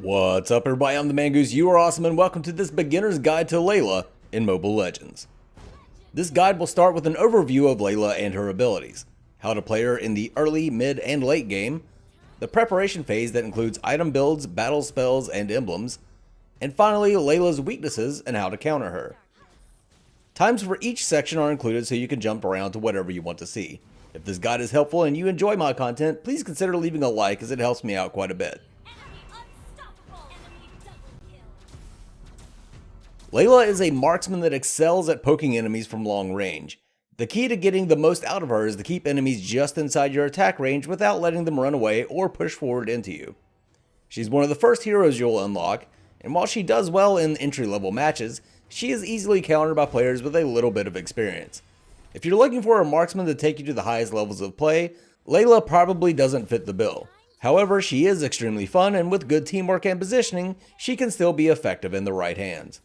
What's up everybody, I'm the Mangoose, you are awesome, and welcome to this beginner's guide to Layla in Mobile Legends. This guide will start with an overview of Layla and her abilities, how to play her in the early, mid, and late game, the preparation phase that includes item builds, battle spells, and emblems, and finally Layla's weaknesses and how to counter her. Times for each section are included so you can jump around to whatever you want to see. If this guide is helpful and you enjoy my content, please consider leaving a like as it helps me out quite a bit. Layla is a marksman that excels at poking enemies from long range. The key to getting the most out of her is to keep enemies just inside your attack range without letting them run away or push forward into you. She's one of the first heroes you'll unlock, and while she does well in entry-level matches, she is easily countered by players with a little bit of experience. If you're looking for a marksman to take you to the highest levels of play, Layla probably doesn't fit the bill. However, she is extremely fun, and with good teamwork and positioning, she can still be effective in the right hands.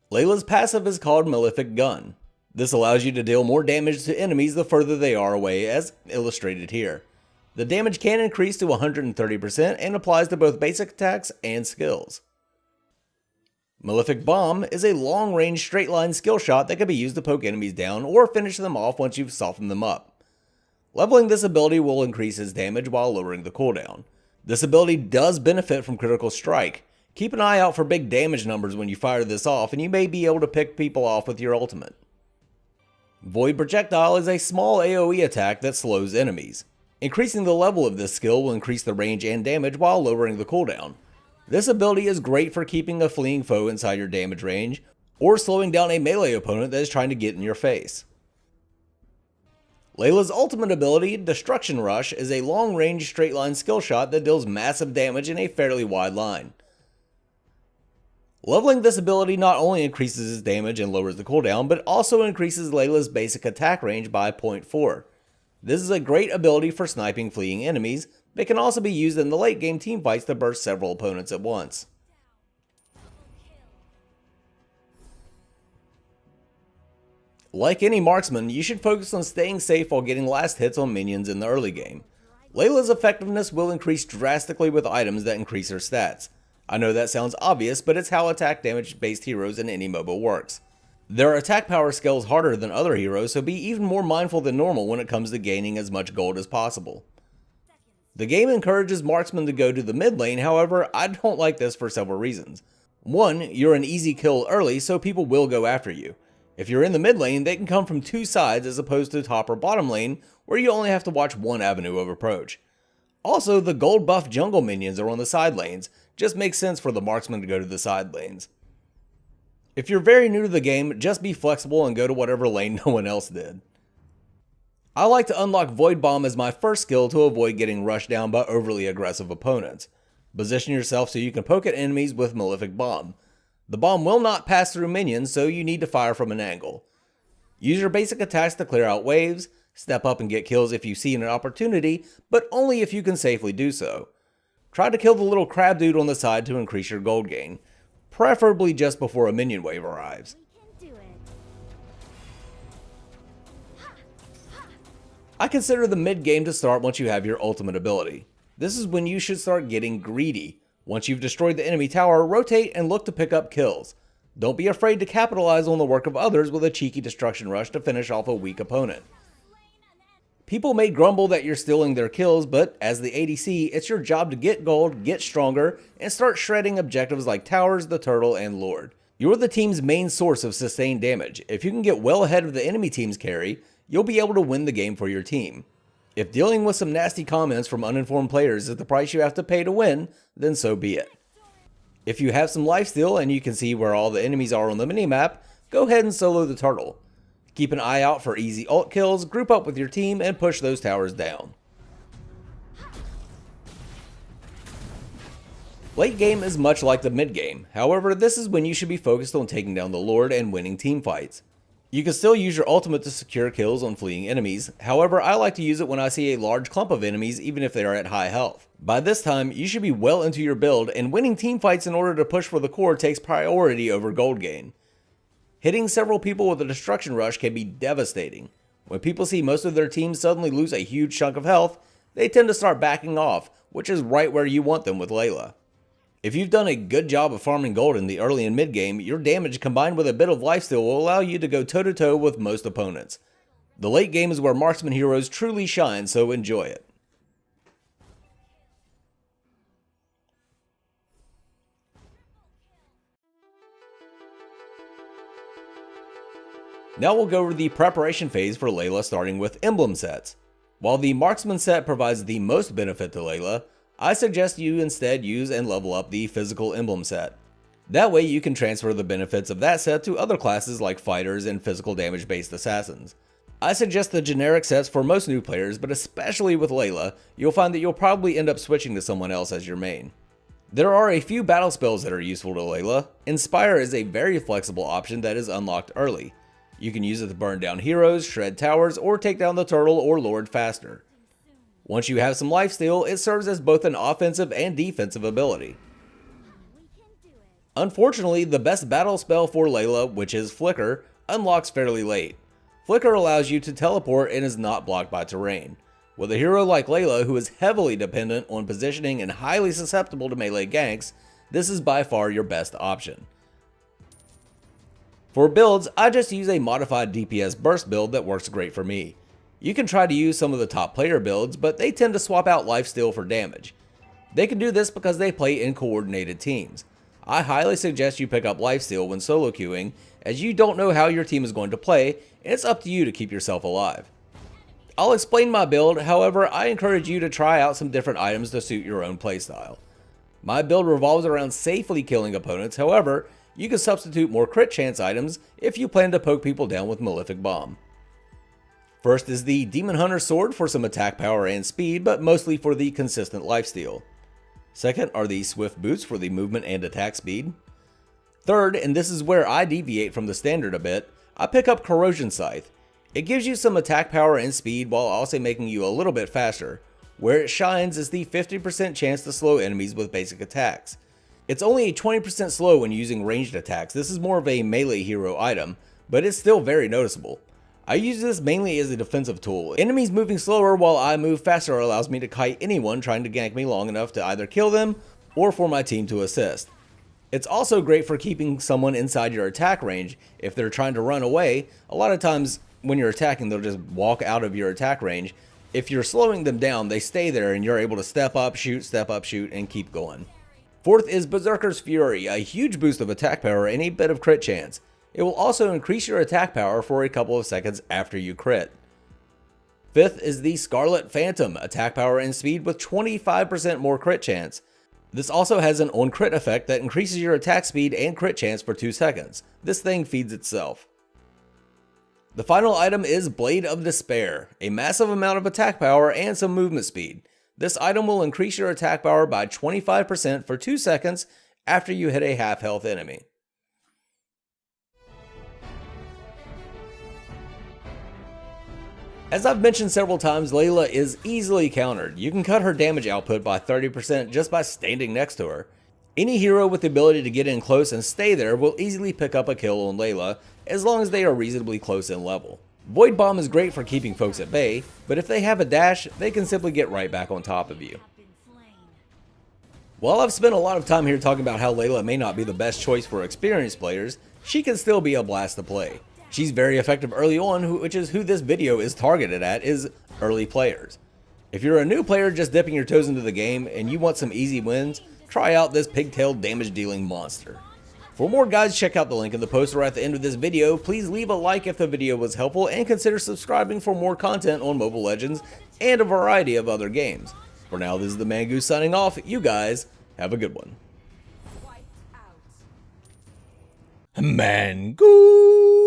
Layla's passive is called Malefic Gun. This allows you to deal more damage to enemies the further they are away, as illustrated here. The damage can increase to 130% and applies to both basic attacks and skills. Malefic Bomb is a long-range straight-line skill shot that can be used to poke enemies down or finish them off once you've softened them up. Leveling this ability will increase its damage while lowering the cooldown. This ability does benefit from critical strike. Keep an eye out for big damage numbers when you fire this off, and you may be able to pick people off with your ultimate. Void Projectile is a small AoE attack that slows enemies. Increasing the level of this skill will increase the range and damage while lowering the cooldown. This ability is great for keeping a fleeing foe inside your damage range, or slowing down a melee opponent that is trying to get in your face. Layla's ultimate ability, Destruction Rush, is a long-range straight-line skill shot that deals massive damage in a fairly wide line. Leveling this ability not only increases its damage and lowers the cooldown, but also increases Layla's basic attack range by 0.4. This is a great ability for sniping fleeing enemies, but can also be used in the late game teamfights to burst several opponents at once. Like any marksman, you should focus on staying safe while getting last hits on minions in the early game. Layla's effectiveness will increase drastically with items that increase her stats. I know that sounds obvious, but it's how attack damage based heroes in any MOBA works. Their attack power scales harder than other heroes, so be even more mindful than normal when it comes to gaining as much gold as possible. The game encourages marksmen to go to the mid lane, however, I don't like this for several reasons. One, you're an easy kill early, so people will go after you. If you're in the mid lane, they can come from two sides as opposed to top or bottom lane, where you only have to watch one avenue of approach. Also, the gold buff jungle minions are on the side lanes. Just makes sense for the marksman to go to the side lanes. If you're very new to the game, just be flexible and go to whatever lane no one else did. I like to unlock Void Bomb as my first skill to avoid getting rushed down by overly aggressive opponents. Position yourself so you can poke at enemies with Malefic Bomb. The bomb will not pass through minions, so you need to fire from an angle. Use your basic attacks to clear out waves, step up and get kills if you see an opportunity, but only if you can safely do so. Try to kill the little crab dude on the side to increase your gold gain, preferably just before a minion wave arrives. I consider the mid game to start once you have your ultimate ability. This is when you should start getting greedy. Once you've destroyed the enemy tower, rotate and look to pick up kills. Don't be afraid to capitalize on the work of others with a cheeky destruction rush to finish off a weak opponent. People may grumble that you're stealing their kills, but as the ADC, it's your job to get gold, get stronger, and start shredding objectives like towers, the turtle, and Lord. You're the team's main source of sustained damage. If you can get well ahead of the enemy team's carry, you'll be able to win the game for your team. If dealing with some nasty comments from uninformed players is the price you have to pay to win, then so be it. If you have some lifesteal and you can see where all the enemies are on the minimap, go ahead and solo the turtle. Keep an eye out for easy ult kills, group up with your team, and push those towers down. Late game is much like the mid game, however this is when you should be focused on taking down the Lord and winning team fights. You can still use your ultimate to secure kills on fleeing enemies, however I like to use it when I see a large clump of enemies even if they are at high health. By this time, you should be well into your build, and winning team fights in order to push for the core takes priority over gold gain. Hitting several people with a destruction rush can be devastating. When people see most of their teams suddenly lose a huge chunk of health, they tend to start backing off, which is right where you want them with Layla. If you've done a good job of farming gold in the early and mid game, your damage combined with a bit of lifesteal will allow you to go toe to toe with most opponents. The late game is where marksman heroes truly shine, so enjoy it. Now we'll go over the preparation phase for Layla, starting with emblem sets. While the marksman set provides the most benefit to Layla, I suggest you instead use and level up the physical emblem set. That way you can transfer the benefits of that set to other classes like fighters and physical damage based assassins. I suggest the generic sets for most new players, but especially with Layla, you'll find that you'll probably end up switching to someone else as your main. There are a few battle spells that are useful to Layla. Inspire is a very flexible option that is unlocked early. You can use it to burn down heroes, shred towers, or take down the turtle or lord faster. Once you have some lifesteal, it serves as both an offensive and defensive ability. Unfortunately, the best battle spell for Layla, which is Flicker, unlocks fairly late. Flicker allows you to teleport and is not blocked by terrain. With a hero like Layla, who is heavily dependent on positioning and highly susceptible to melee ganks, this is by far your best option. For builds, I just use a modified DPS burst build that works great for me. You can try to use some of the top player builds, but they tend to swap out lifesteal for damage. They can do this because they play in coordinated teams. I highly suggest you pick up lifesteal when solo queuing, as you don't know how your team is going to play, and it's up to you to keep yourself alive. I'll explain my build, however, I encourage you to try out some different items to suit your own playstyle. My build revolves around safely killing opponents, however, you can substitute more crit chance items if you plan to poke people down with Malefic Bomb. First is the Demon Hunter Sword for some attack power and speed, but mostly for the consistent lifesteal. Second are the Swift Boots for the movement and attack speed. Third, and this is where I deviate from the standard a bit, I pick up Corrosion Scythe. It gives you some attack power and speed while also making you a little bit faster. Where it shines is the 50% chance to slow enemies with basic attacks. It's only a 20% slow when using ranged attacks. This is more of a melee hero item, but it's still very noticeable. I use this mainly as a defensive tool. Enemies moving slower while I move faster allows me to kite anyone trying to gank me long enough to either kill them or for my team to assist. It's also great for keeping someone inside your attack range if they're trying to run away. A lot of times when you're attacking, they'll just walk out of your attack range. If you're slowing them down, they stay there and you're able to step up, shoot, and keep going. Fourth is Berserker's Fury, a huge boost of attack power and a bit of crit chance. It will also increase your attack power for a couple of seconds after you crit. Fifth is the Scarlet Phantom, attack power and speed with 25% more crit chance. This also has an on crit effect that increases your attack speed and crit chance for 2 seconds. This thing feeds itself. The final item is Blade of Despair, a massive amount of attack power and some movement speed. This item will increase your attack power by 25% for 2 seconds after you hit a half health enemy. As I've mentioned several times, Layla is easily countered. You can cut her damage output by 30% just by standing next to her. Any hero with the ability to get in close and stay there will easily pick up a kill on Layla, as long as they are reasonably close in level. Void Bomb is great for keeping folks at bay, but if they have a dash, they can simply get right back on top of you. While I've spent a lot of time here talking about how Layla may not be the best choice for experienced players, she can still be a blast to play. She's very effective early on, which is who this video is targeted at, is early players. If you're a new player just dipping your toes into the game and you want some easy wins, try out this pigtailed damage dealing monster. For more guides, check out the link in the post or at the end of this video. Please leave a like if the video was helpful and consider subscribing for more content on Mobile Legends and a variety of other games. For now, this is the Mangoose signing off. You guys have a good one. Mangoose!